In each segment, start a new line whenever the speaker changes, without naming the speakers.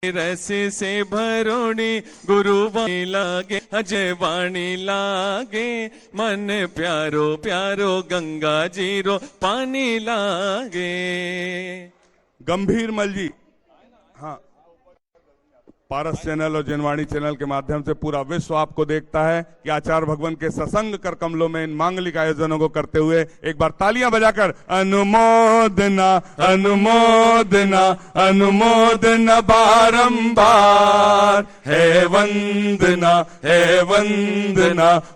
रस से भरोणी गुरुवाणी लागे अजय वाणी लागे मन प्यारो प्यारो गंगा जीरो पानी लागे।
गंभीर मल जी, हाँ, पारस चैनल और जनवाणी चैनल के माध्यम से पूरा विश्व आपको देखता है कि आचार्य भगवान के सत्संग कर कमलों में इन मांगलिक आयोजनों को करते हुए एक बार तालियां बजाकर अनुमोदना अनुमोदना अनुमोदना बारंबार है वंदना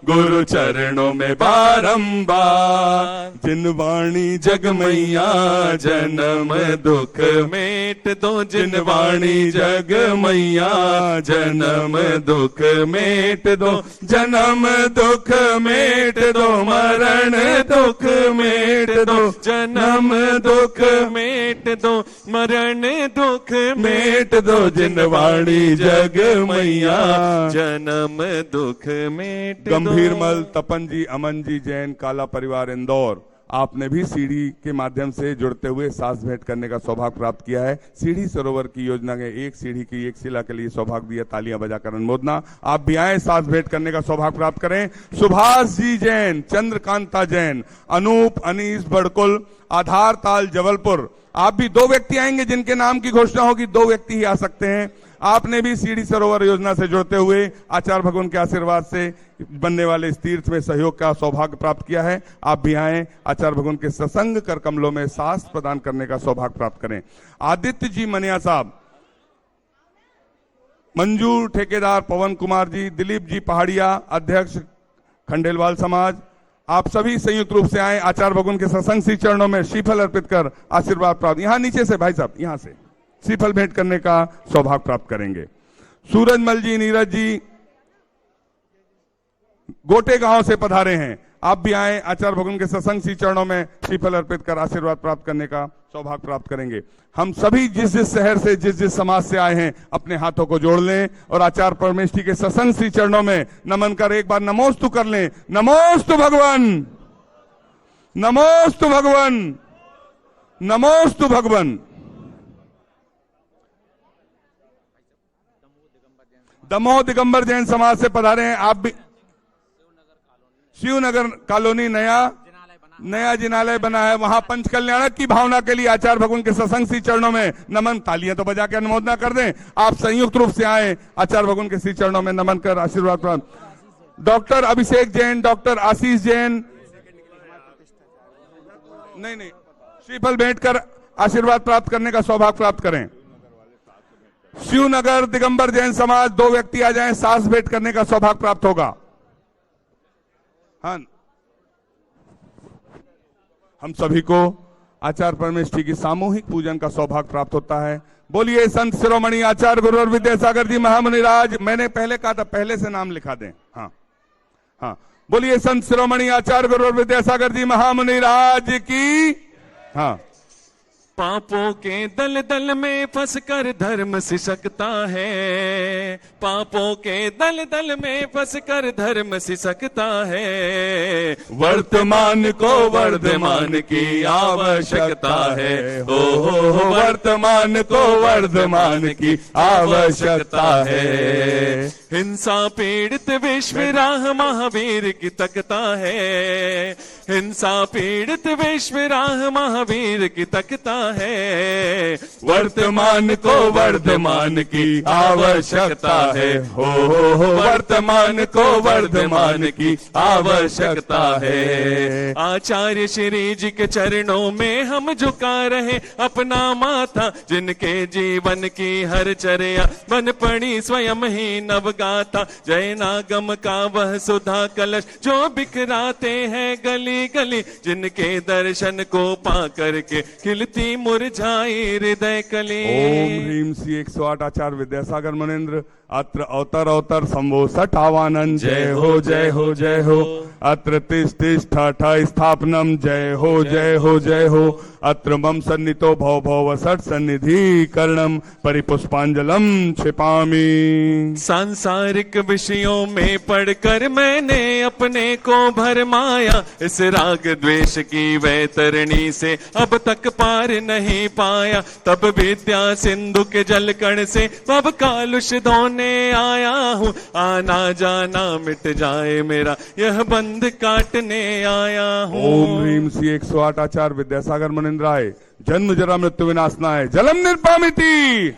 गुरु चरणों में बारंबार। जिनवाणी जगमैया जन्म दुख मेट दो, जिनवाणी जगमैया जन्म दुख मेट दो, जन्म दुख मेट दो, मरण दुख मेट दो, जन्म दुख मेट दो, मरण दुख मेट दो, जिनवाणी जग मैया जन्म दुख मेट दो। गंभीर मल, तपन जी, अमन जी, जैन काला परिवार इंदौर, आपने भी सीढ़ी के माध्यम से जुड़ते हुए सास भेंट करने का सौभाग्य प्राप्त किया है। सीढ़ी सरोवर की योजना के एक सीढ़ी की एक शिला के लिए सौभाग्य दिया, तालियां बजाकर अनुमोदना। आप भी आए, सास भेंट करने का सौभाग्य प्राप्त करें। सुभाष जी जैन, चंद्रकांता जैन, अनूप अनीस बड़कुल, आधार ताल जबलपुर, आप भी 2 व्यक्ति आएंगे जिनके नाम की घोषणा होगी, 2 व्यक्ति ही आ सकते हैं। आपने भी सीढ़ी सरोवर योजना से जुड़ते हुए आचार्य भगवान के आशीर्वाद से बनने वाले इस तीर्थ में सहयोग का सौभाग्य प्राप्त किया है। आप भी आए, आचार्य भगवान के सत्संग कर कमलों में सास प्रदान करने का सौभाग्य प्राप्त करें। आदित्य जी मनिया साहब, मंजू ठेकेदार, पवन कुमार जी, दिलीप जी पहाड़िया, अध्यक्ष खंडेलवाल समाज, आप सभी संयुक्त रूप से आए, आचार्य भगवान के सत्संग श्री चरणों में श्रीफल अर्पित कर आशीर्वाद प्राप्त। यहां नीचे से भाई साहब, यहां से श्रीफल भेंट करने का सौभाग्य प्राप्त करेंगे। सूरजमल जी, नीरज जी गोटे गांव से पधारे हैं, आप भी आए, आचार्य भगवान के सत्संग श्री चरणों में श्रीफल अर्पित कर आशीर्वाद प्राप्त करने का सौभाग्य प्राप्त करेंगे। हम सभी जिस जिस शहर से, जिस जिस समाज से आए हैं, अपने हाथों को जोड़ लें और आचार्य परमेष्ठी के सत्संग श्री चरणों में नमन कर एक बार नमोस्तु कर लें। नमोस्तु भगवान, नमोस्तु भगवान, नमोस्तु भगवान। दमोह दिगंबर जैन समाज से पधारे हैं, आप भी। शिवनगर कॉलोनी नया जिनालय बना है, वहां पंच कल्याणक की भावना के लिए आचार्य भगवान के सत्संग श्री चरणों में नमन। तालियां तो बजा के अनुमोदना कर दें। आप संयुक्त रूप से आए, आचार्य भगवान के श्री चरणों में नमन कर आशीर्वाद प्राप्त। डॉक्टर अभिषेक जैन, डॉक्टर आशीष जैन, नहीं, श्रीफल भेंट कर आशीर्वाद प्राप्त करने का सौभाग्य प्राप्त करें। शिवनगर दिगंबर जैन समाज, 2 व्यक्ति आ जाएं, सास भेंट करने का सौभाग्य प्राप्त होगा। हाँ, हम सभी को आचार्य परमेष्ठी की सामूहिक पूजन का सौभाग्य प्राप्त होता है। बोलिए संत शिरोमणि आचार्य गुरु और विद्यासागर जी महामुनि राज। मैंने पहले कहा था, पहले से नाम लिखा दें। हाँ, बोलिए संत शिरोमणि आचार्य गुरु और विद्यासागर जी महामुनि राज की। हाँ,
पापों के दल दल में फंसकर धर्म सिसकता है, पापों के दल दल में फंसकर धर्म सिसकता है। वर्तमान को वर्धमान की आवश्यकता है, ओ वर्तमान को वर्धमान की आवश्यकता है। हिंसा पीड़ित विश्व राह महावीर की तकता है, हिंसा पीड़ित विश्व राह महावीर की तकता है। वर्तमान को वर्धमान की आवश्यकता है, हो वर्तमान को वर्धमान की आवश्यकता है। आचार्य श्री जी के चरणों में हम झुका रहे अपना माथा, जिनके जीवन की हर चर्या बन पड़ी स्वयं ही नवगाथा। जय नागम का वह सुधा कलश जो बिखराते हैं गली गली, जिनके दर्शन को पा करके खिलती मुरझाई हृदय कली।
ओम ह्रीम श्री 108 आचार्य विद्यासागर मुनिन्द्र, अत्र अवतर अवतर शंभो सठावानंद। जय हो जय हो जय हो। अत्र तिष्ठ तिष्ठ स्थापनम। जय हो जय हो जय हो। अत्र मम सन्नितो भव भव सट सन्निधि करणम परिपुष्पांजलम क्षिपामि।
सांसा सांसारिक विषयों में पढ़कर मैंने अपने को भरमाया, इस राग द्वेष की वैतरणी से अब तक पार नहीं पाया। तब विद्या सिंधु के जल कण से अब कालुष धोने आया हूँ, आना जाना मिट जाए मेरा यह बंध काटने आया हूँ।
ओम ह्रीम श्री 108 आचार्य विद्यासागर मुनिंद्राय। जन्म जरा मृत्यु विनाशनाय जलम निर्पामिति।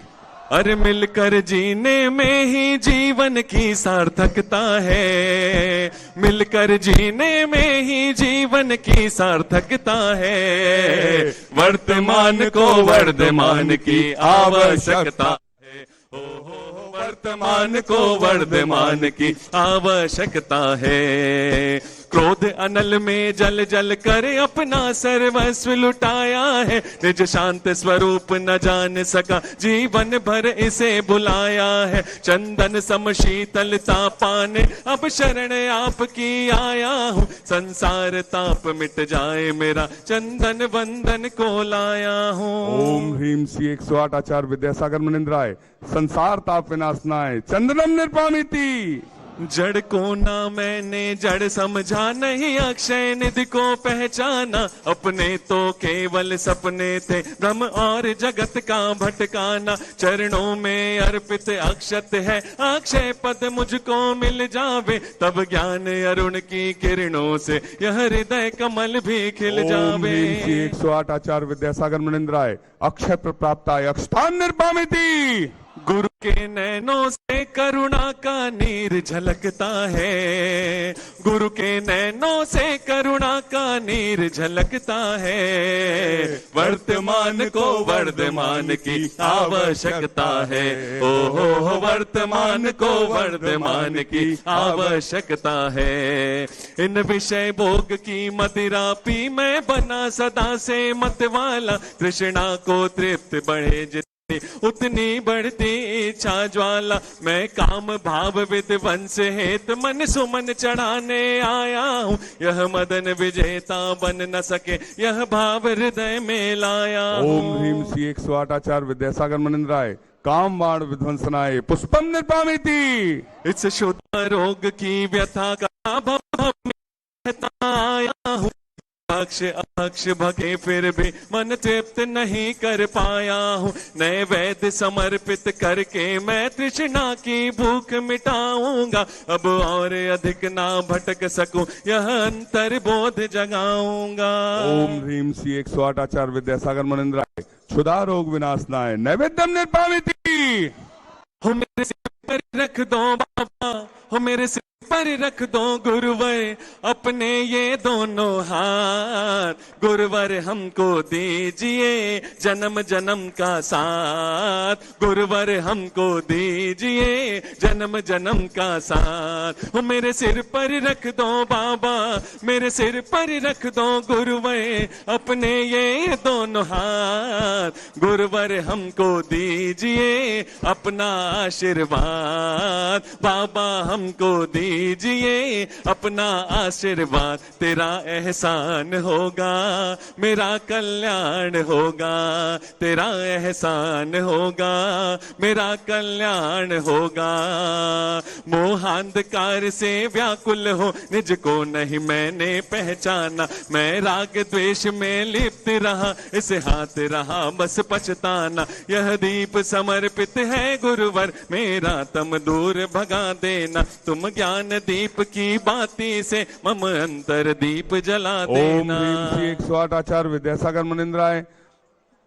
अरे मिलकर जीने में ही जीवन की सार्थकता है, मिलकर जीने में ही जीवन की सार्थकता है। वर्तमान को वर्धमान की आवश्यकता है, ओहो वर्तमान को वर्धमान की आवश्यकता है। क्रोध अनल में जल जल कर अपना सर्वस्व लुटाया है, निज शांत स्वरूप न जान सका जीवन भर इसे बुलाया है। चंदन सम शीतलता पाने अब शरण आपकी आया हूँ, संसार ताप मिट जाए मेरा चंदन बंधन को लाया हूँ।
ओम ह्रीम श्री 108 आचार्य विद्यासागर मुनिंद्राय। संसार ताप विनाशनाय चंदनम निर्पामिति।
जड़ को ना मैंने जड़ समझा, नहीं अक्षय निधि को पहचाना। अपने तो केवल सपने थे ब्रह्म और जगत का भटकाना। चरणों में अर्पित अक्षत है, अक्षय पद मुझको मिल जावे, तब ज्ञान अरुण की किरणों से यह हृदय कमल भी खिल जावे।
108 आचार्य विद्यासागर मुनिंद्राय। अक्षय प्राप्ताय अक्षतान निर्पामिति।
गुरु के नैनों से करुणा का नीर झलकता है, गुरु के नैनों से करुणा का नीर झलकता है। वर्तमान को वर्धमान की आवश्यकता है, ओहो वर्तमान को वर्धमान की आवश्यकता है। इन विषय भोग की मदिरा पी मैं बना सदा से मतवाला, तृष्णा को तृप्त बढ़े उतनी बढ़ती इच्छा ज्वाला। मैं काम भाव विध्वंस हेत मन सुमन चढ़ाने आया हूँ, यह मदन विजेता बन न सके यह भाव हृदय में लाया।
ओम ह्रीम श्री 108 आचार्य विद्यासागर मुनिंद्राय। काम बाण विध्वंसनाय पुष्पम निर्पामिति।
इस शुद्ध रोग की व्यथा का भव आया हूँ, अक्ष अक्ष भगे फिर भी मन तृप्त नहीं कर पाया हूँ। नए वैद्य समर्पित करके मैं तृष्णा की भूख मिटाऊंगा, अब और अधिक ना भटक सकूं यह अंतर बोध जगाऊंगा।
ओम ह्रीम श्री 108 आचार्य विद्यासागर मुनिंद्राय। क्षुधा रोग विनाशनाय नैवेद्यम निर्पामिति।
हो मेरे सिर पर रख दो बाबा, हो मेरे सिर पर रख दो गुरुवर अपने ये दोनों हाथ। गुरुवर हमको दीजिए जन्म जन्म का साथ, गुरुवर हमको दीजिए जन्म जन्म का साथ। हो मेरे सिर पर रख दो बाबा, मेरे सिर पर रख दो गुरुवर अपने ये दोनों हाथ। गुरुवर हमको दीजिए अपना आशीर्वाद, बाबा हमको दीजिए अपना आशीर्वाद। तेरा एहसान होगा मेरा कल्याण होगा, तेरा एहसान होगा मेरा कल्याण होगा। मोहांधकार से व्याकुल हो निज को नहीं मैंने पहचाना, मैं राग द्वेष में लिप्त रहा इसे हाथ रहा बस पछताना। यह दीप समर्पित है गुरुवर मेरा तम दूर भगा देना, तुम ज्ञान दीप की बाती से मम अंतर दीप जला देना।
ओम ह्रीम श्री 108 आचार्य विद्यासागर मुनिंद्राय।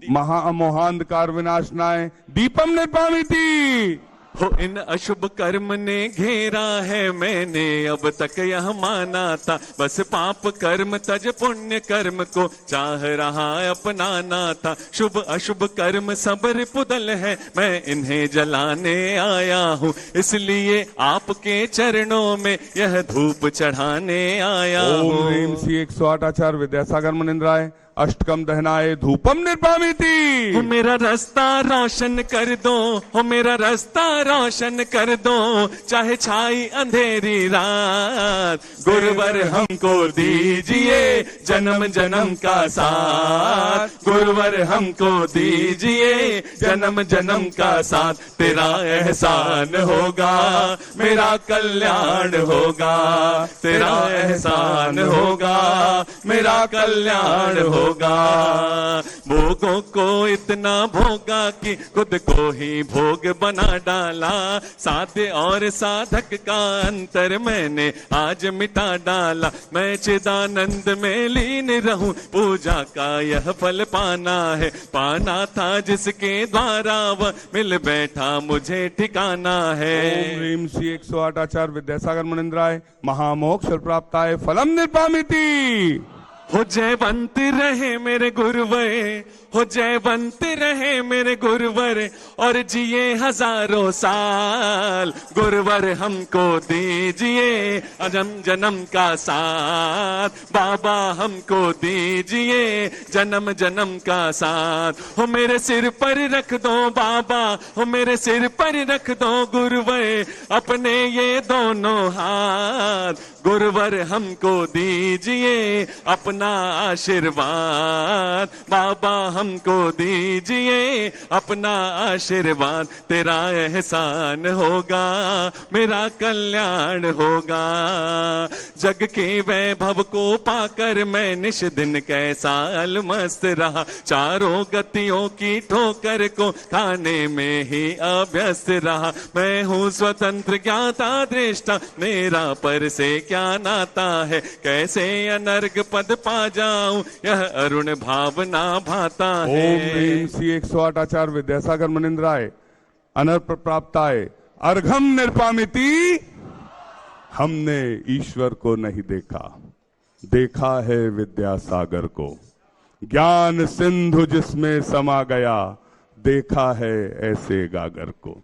महामोहांधकार विनाशनाय दीपम निर्पामिति।
हो इन अशुभ कर्म ने घेरा है मैंने अब तक यह माना था, बस पाप कर्म तज पुण्य कर्म को चाह रहा अपनाना था। शुभ अशुभ कर्म सब रिपुदल है मैं इन्हें जलाने आया हूँ, इसलिए आपके चरणों में यह धूप चढ़ाने आया हूँ।
ओम ह्रीम श्री 108 आचार्य विद्यासागर मुनिंद्राय। अष्टकम दहनाए धूपम निर्भामिति।
हो मेरा रास्ता रोशन कर दो, हो मेरा रास्ता रोशन कर दो, चाहे छाई अंधेरी रात। गुरुवर हमको दीजिए जन्म जन्म का साथ, गुरुवर हमको दीजिए जन्म जन्म का साथ। तेरा एहसान होगा मेरा कल्याण होगा, तेरा एहसान होगा मेरा कल्याण होगा। भोगों को इतना भोगा कि खुद को ही भोग बना डाला, साध्य और साधक का अंतर मैंने आज मिटा डाला। मैं चिदानंद में लीन रहूं, पूजा का यह फल पाना है, पाना था जिसके द्वारा वह मिल बैठा मुझे ठिकाना है।
ओम ह्रीम श्री 108 आचार्य विद्यासागर मुनिंद्राय महामोक्ष प्राप्ताय फलम निर्भामिति।
हो जयवंत रहे मेरे गुरुवर, हो जयवंत रहे मेरे गुरुवर, और जिए हजारों साल। गुरुवर हमको दीजिए जन्म जन्म का साथ, बाबा हमको दीजिए जन्म जन्म का साथ। हो मेरे सिर पर रख दो बाबा, हो मेरे सिर पर रख दो गुरुवर अपने ये दोनों हाथ। गुरुवर हमको दीजिए अपना आशीर्वाद, बाबा हमको दीजिए अपना आशीर्वाद। तेरा एहसान होगा मेरा कल्याण होगा। जग के वैभव को पाकर मैं निश दिन कैसा अलमस्त रहा, चारों गतियों की ठोकर को खाने में ही अभ्यस्त रहा। मैं हूँ स्वतंत्र ज्ञाता दृष्टा, मेरा पर से क्या नाता है, कैसे अनर्ग पद पा जाऊं यह अरुण भावना भाता है।
ओम ह्रीम श्री 108 आचार्य विद्यासागर मुनिंद्राय अनर्प प्राप्ताय अर्घम निर्पामिति। हमने ईश्वर को नहीं देखा, देखा है विद्यासागर को। ज्ञान सिंधु जिसमें समा गया, देखा है ऐसे गागर को।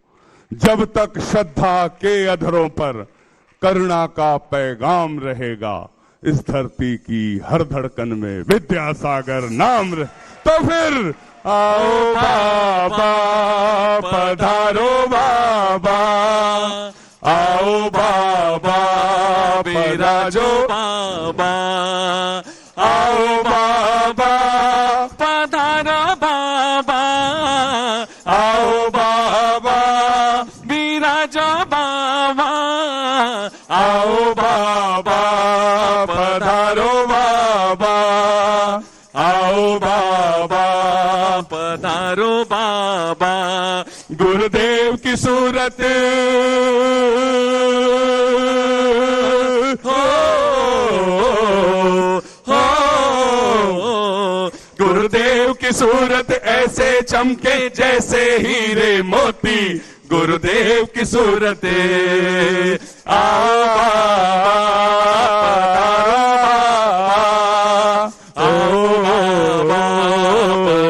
जब तक श्रद्धा के अधरों पर करुणा का पैगाम रहेगा, इस धरती की हर धड़कन में विद्यासागर नाम रहे। तो फिर आओ बाबा पधारो बाबा, आओ बाबा विराजो
बाबा,
आओ बाबा
पधारो बाबा,
आओ बाबा
विराजो बाबा,
आओ बाबा पधारो बाबा, आओ बाबा
पधारो बाबा।
गुरुदेव की सूरत हो, गुरुदेव की सूरत ऐसे चमके जैसे हीरे मोती। गुरुदेव की सूरत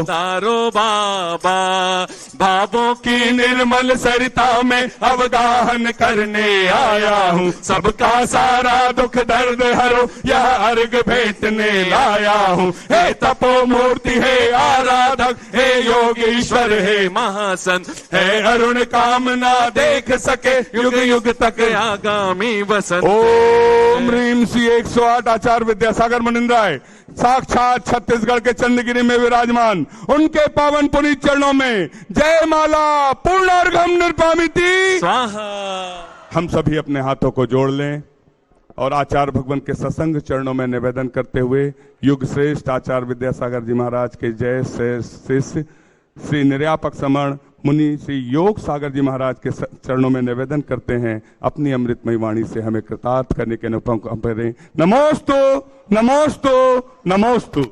पधारो बाबा।
भावों की निर्मल सरिता में अवगाहन करने आया हूँ। सबका सारा दुख दर्द हरो यह अर्घ भेंटने लाया हूँ। हे तपो मूर्ति हे आराधक, हे योगीश्वर हे महासंत, हे अरुण कामना देख सके युग युग तक
आगामी वसंत।
ओम ह्रीम श्री 108 आचार्य विद्यासागर मुनिंद्राय साक्षात छत्तीसगढ़ के चंद्रगिरी में विराजमान उनके पावन पुनीत चरणों में जय माला पूर्णार्घम निर्पामिति
स्वाहा।
हम सभी अपने हाथों को जोड़ लें और आचार्य भगवान के सत्संग चरणों में निवेदन करते हुए युग श्रेष्ठ आचार्य विद्यासागर जी महाराज के जय शिष्य श्री निर्यापक समण मुनि श्री योग सागर जी महाराज के चरणों में निवेदन करते हैं, अपनी अमृतमयी वाणी से हमें कृतार्थ करने के अनुपम करें। नमोस्तु नमोस्तु नमोस्तु।